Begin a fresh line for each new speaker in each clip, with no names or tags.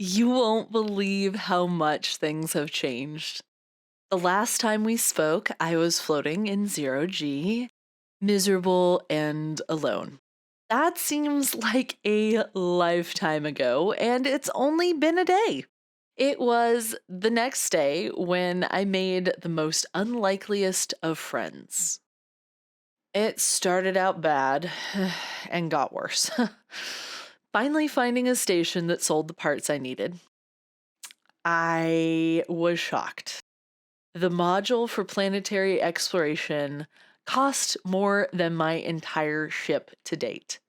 You won't believe how much things have changed. The last time we spoke, I was floating in zero G, miserable and alone. That seems like a lifetime ago, and it's only been a day. It was the next day when I made the most unlikeliest of friends. It started out bad and got worse. Finally, finding a station that sold the parts I needed, I was shocked. The module for planetary exploration cost more than my entire ship to date,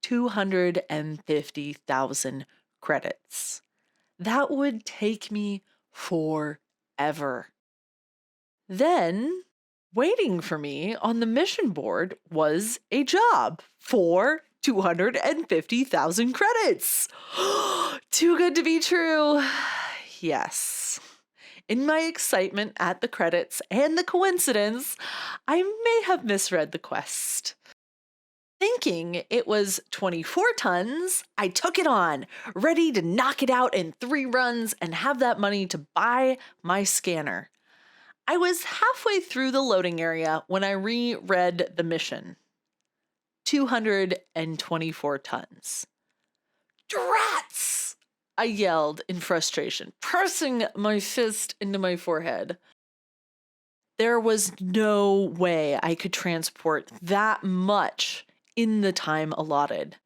250,000 credits. That would take me forever. Then, waiting for me on the mission board was a job for 250,000 credits. Too good to be true. Yes. In my excitement at the credits and the coincidence, I may have misread the quest. Thinking it was 24 tons, I took it on, ready to knock it out in 3 runs and have that money to buy my scanner. I was halfway through the loading area when I reread the mission. 224 tons. Drats! I yelled in frustration, pressing my fist into my forehead. There was no way I could transport that much in the time allotted.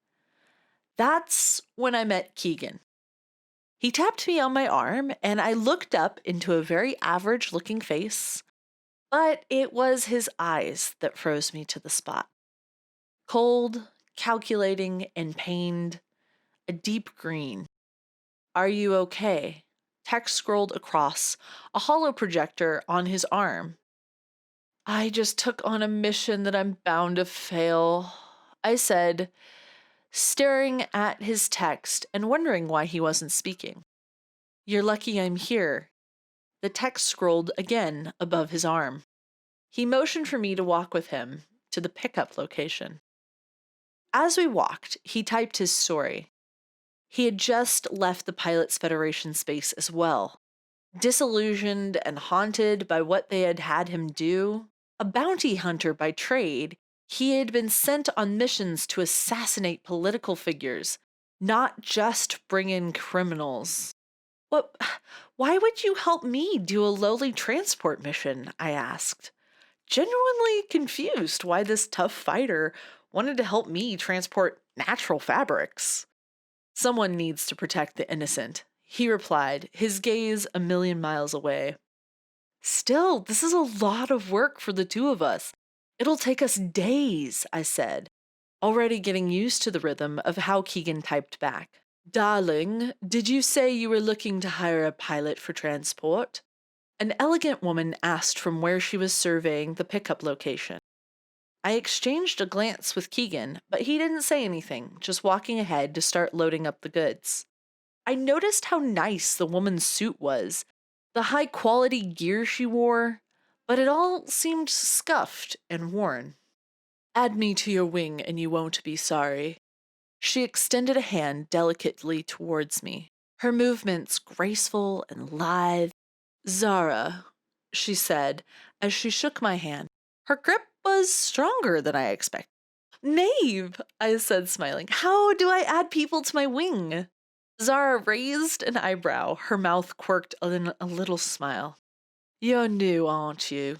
That's when I met Keegan. He tapped me on my arm, and I looked up into a very average-looking face, but it was his eyes that froze me to the spot. Cold, calculating, and pained, a deep green. "Are you okay?" Text scrolled across a hollow projector on his arm. "I just took on a mission that I'm bound to fail," I said, staring at his text and wondering why he wasn't speaking. "You're lucky I'm here." The text scrolled again above his arm. He motioned for me to walk with him to the pickup location. As we walked, he typed his story. He had just left the Pilots Federation space as well. Disillusioned and haunted by what they had had him do, a bounty hunter by trade, he had been sent on missions to assassinate political figures, not just bring in criminals. What? Why would you help me do a lowly transport mission? I asked, genuinely confused why this tough fighter wanted to help me transport natural fabrics. "Someone needs to protect the innocent," he replied, his gaze a million miles away. "Still, this is a lot of work for the two of us. It'll take us days," I said, already getting used to the rhythm of how Keegan typed back. "Darling, did you say you were looking to hire a pilot for transport?" An elegant woman asked from where she was surveying the pickup location. I exchanged a glance with Keegan, but he didn't say anything, just walking ahead to start loading up the goods. I noticed how nice the woman's suit was, the high-quality gear she wore, but it all seemed scuffed and worn. "Add me to your wing and you won't be sorry." She extended a hand delicately towards me, her movements graceful and lithe. "Zara," she said as she shook my hand. Her grip was stronger than I expected. "Maeve," I said, smiling. "How do I add people to my wing?" Zara raised an eyebrow, her mouth quirked in a little smile. "You're new, aren't you?"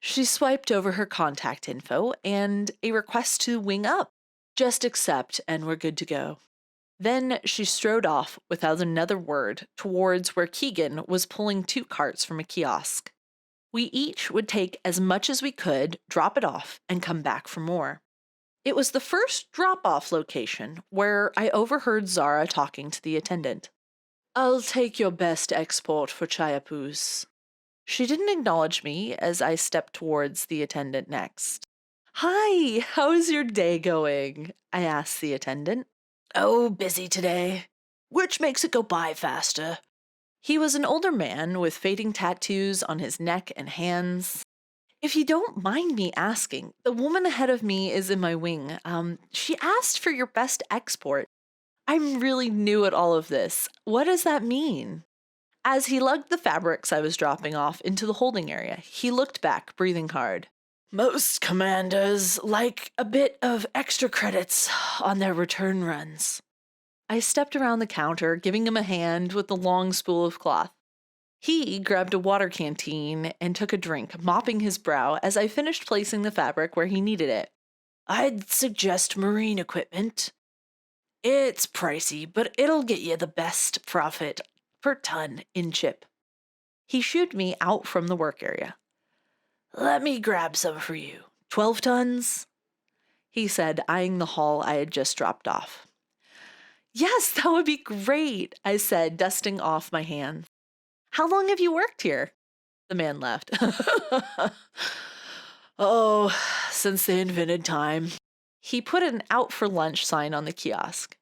She swiped over her contact info and a request to wing up. "Just accept and we're good to go." Then she strode off without another word towards where Keegan was pulling 2 carts from a kiosk. We each would take as much as we could, drop it off, and come back for more. It was the first drop-off location where I overheard Zara talking to the attendant. "I'll take your best export for Chayapus." She didn't acknowledge me as I stepped towards the attendant next. "Hi, how's your day going?" I asked the attendant. "Oh, busy today, which makes it go by faster." He was an older man with fading tattoos on his neck and hands. "If you don't mind me asking, the woman ahead of me is in my wing. She asked for your best export. I'm really new at all of this. What does that mean? As he lugged the fabrics I was dropping off into the holding area, he looked back, breathing hard. Most commanders like a bit of extra credits on their return runs. I stepped around the counter, giving him a hand with the long spool of cloth. He grabbed a water canteen and took a drink, mopping his brow as I finished placing the fabric where he needed it. I'd suggest marine equipment. It's pricey, but it'll get you the best profit per ton in chip. He shooed me out from the work area. Let me grab some for you. 12 tons? He said, eyeing the haul I had just dropped off. Yes, that would be great, I said, dusting off my hands. How long have you worked here? The man laughed. Oh, since they invented time. He put an out for lunch sign on the kiosk.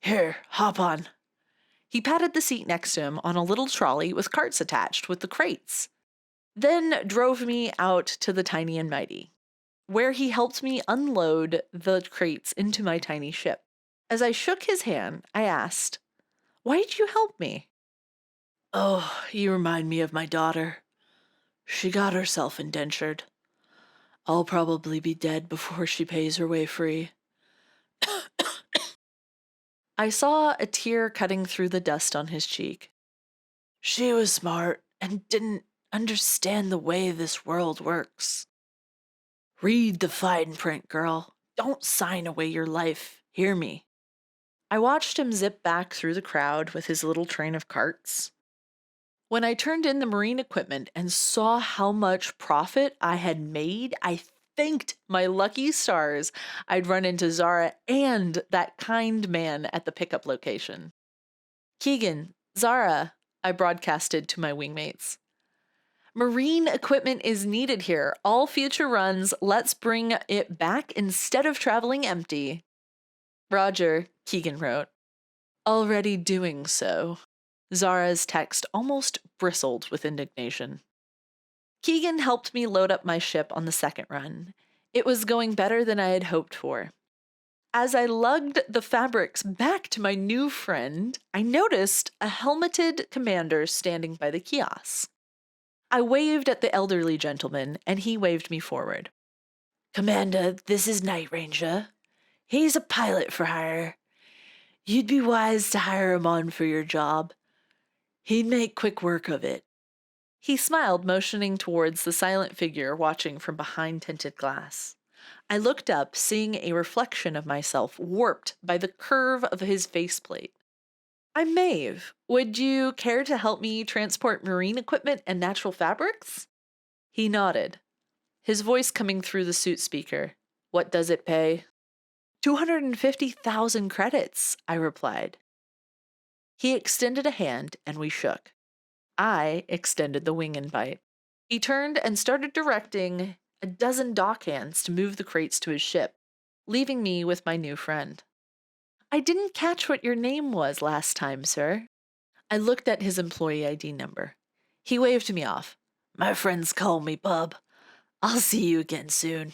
Here, hop on. He patted the seat next to him on a little trolley with carts attached with the crates, then drove me out to the Tiny and Mighty, where he helped me unload the crates into my tiny ship. As I shook his hand, I asked, Why did you help me? Oh, you remind me of my daughter. She got herself indentured. I'll probably be dead before she pays her way free. I saw a tear cutting through the dust on his cheek. She was smart and didn't understand the way this world works. Read the fine print, girl. Don't sign away your life. Hear me. I watched him zip back through the crowd with his little train of carts. When I turned in the marine equipment and saw how much profit I had made, I thanked my lucky stars I'd run into Zara and that kind man at the pickup location. Keegan, Zara, I broadcasted to my wingmates. Marine equipment is needed here. All future runs, let's bring it back instead of traveling empty. Roger, Keegan wrote. Already doing so. Zara's text almost bristled with indignation. Keegan helped me load up my ship on the second run. It was going better than I had hoped for. As I lugged the fabrics back to my new friend, I noticed a helmeted commander standing by the kiosk. I waved at the elderly gentleman, and he waved me forward. Commander, this is Night Ranger. He's a pilot for hire. You'd be wise to hire him on for your job. He'd make quick work of it. He smiled, motioning towards the silent figure watching from behind tinted glass. I looked up, seeing a reflection of myself warped by the curve of his faceplate. I'm Maeve. Would you care to help me transport marine equipment and natural fabrics? He nodded, his voice coming through the suit speaker. What does it pay? 250,000 credits, I replied. He extended a hand, and we shook. I extended the wing invite. He turned and started directing a dozen dockhands to move the crates to his ship, leaving me with my new friend. I didn't catch what your name was last time, sir. I looked at his employee ID number. He waved me off. My friends call me Bub. I'll see you again soon.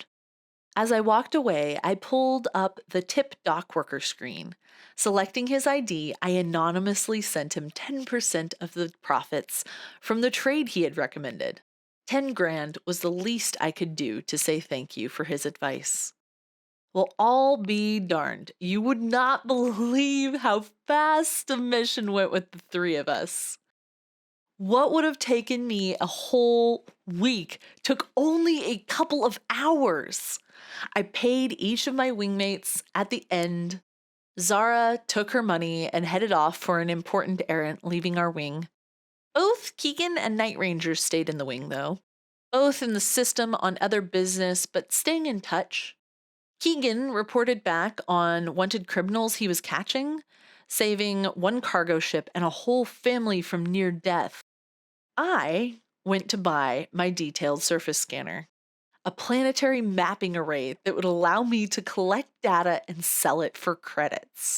As I walked away, I pulled up the tip dock worker screen. Selecting his ID, I anonymously sent him 10% of the profits from the trade he had recommended. 10 grand was the least I could do to say thank you for his advice. Well, I'll be darned. You would not believe how fast the mission went with the three of us. What would have taken me a whole week took only a couple of hours. I paid each of my wingmates at the end. Zara took her money and headed off for an important errand, leaving our wing. Both Keegan and Night Ranger stayed in the wing, though. Both in the system on other business, but staying in touch. Keegan reported back on wanted criminals he was catching, saving one cargo ship and a whole family from near death. I went to buy my detailed surface scanner, a planetary mapping array that would allow me to collect data and sell it for credits.